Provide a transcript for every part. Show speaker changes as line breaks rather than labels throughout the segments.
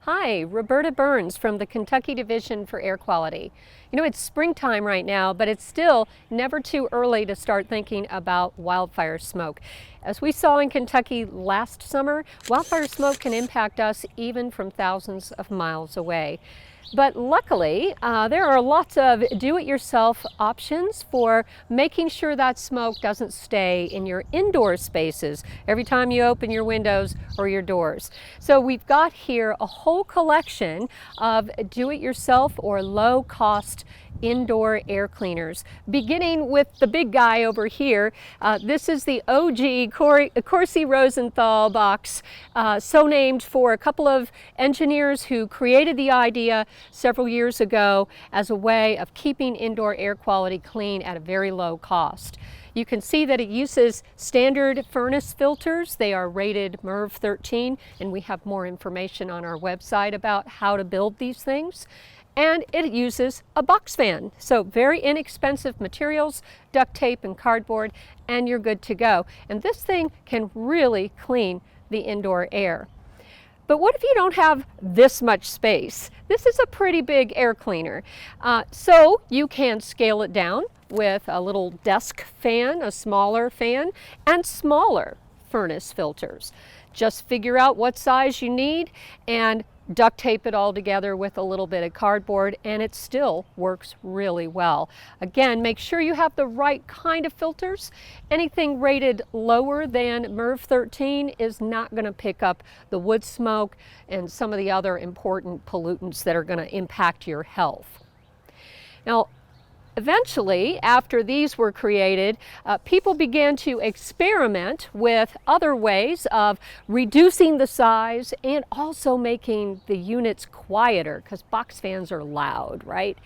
Hi, Roberta Burnes from the Kentucky Division for Air Quality. You know, it's springtime right now, but it's still never too early to start thinking about wildfire smoke. As we saw in Kentucky last summer, wildfire smoke can impact us even from thousands of miles away. But luckily, there are lots of do-it-yourself options for making sure that smoke doesn't stay in your indoor spaces every time you open your windows or your doors. So we've got here a whole collection of do-it-yourself or low-cost indoor air cleaners, beginning with the big guy over here. This is the OG Corsi Rosenthal box, so named for a couple of engineers who created the idea several years ago as a way of keeping indoor air quality clean at a very low cost. You can see that it uses standard furnace filters. They are rated MERV 13, and we have more information on our website about how to build these things. And it uses a box fan. So very inexpensive materials, duct tape and cardboard, and you're good to go. And this thing can really clean the indoor air. But what if you don't have this much space? This is a pretty big air cleaner. So you can scale it down with a little desk fan, a smaller fan, and smaller furnace filters. Just figure out what size you need and duct tape it all together with a little bit of cardboard, and it still works really well. Again, make sure you have the right kind of filters. Anything rated lower than MERV 13 is not going to pick up the wood smoke and some of the other important pollutants that are going to impact your health. Now, eventually, after these were created, people began to experiment with other ways of reducing the size and also making the units quieter, because box fans are loud, right?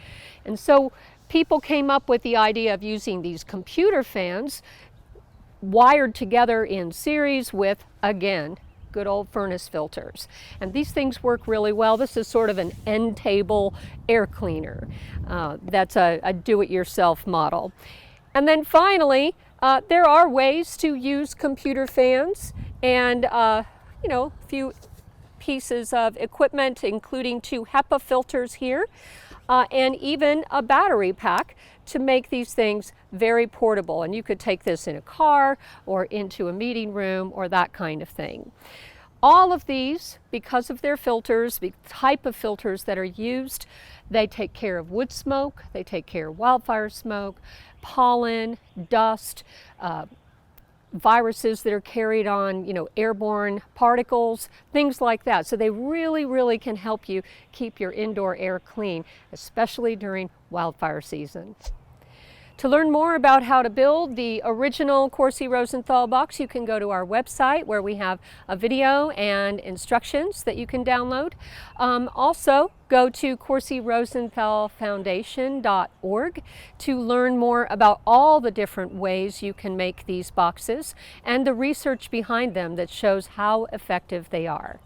And so people came up with the idea of using these computer fans wired together in series with, again, good old furnace filters. And these things work really well. This is sort of an end table air cleaner. That's a do-it-yourself model. And then finally, there are ways to use computer fans and a few pieces of equipment, including 2 HEPA filters here, and even a battery pack to make these things very portable. And you could take this in a car or into a meeting room or that kind of thing. All of these, because of their filters, the type of filters that are used, they take care of wood smoke, they take care of wildfire smoke, pollen, dust, viruses that are carried on, airborne particles, things like that. So they really, really can help you keep your indoor air clean, especially during wildfire season. To learn more about how to build the original Corsi Rosenthal box, you can go to our website where we have a video and instructions that you can download. Also, go to CorsiRosenthalFoundation.org to learn more about all the different ways you can make these boxes and the research behind them that shows how effective they are.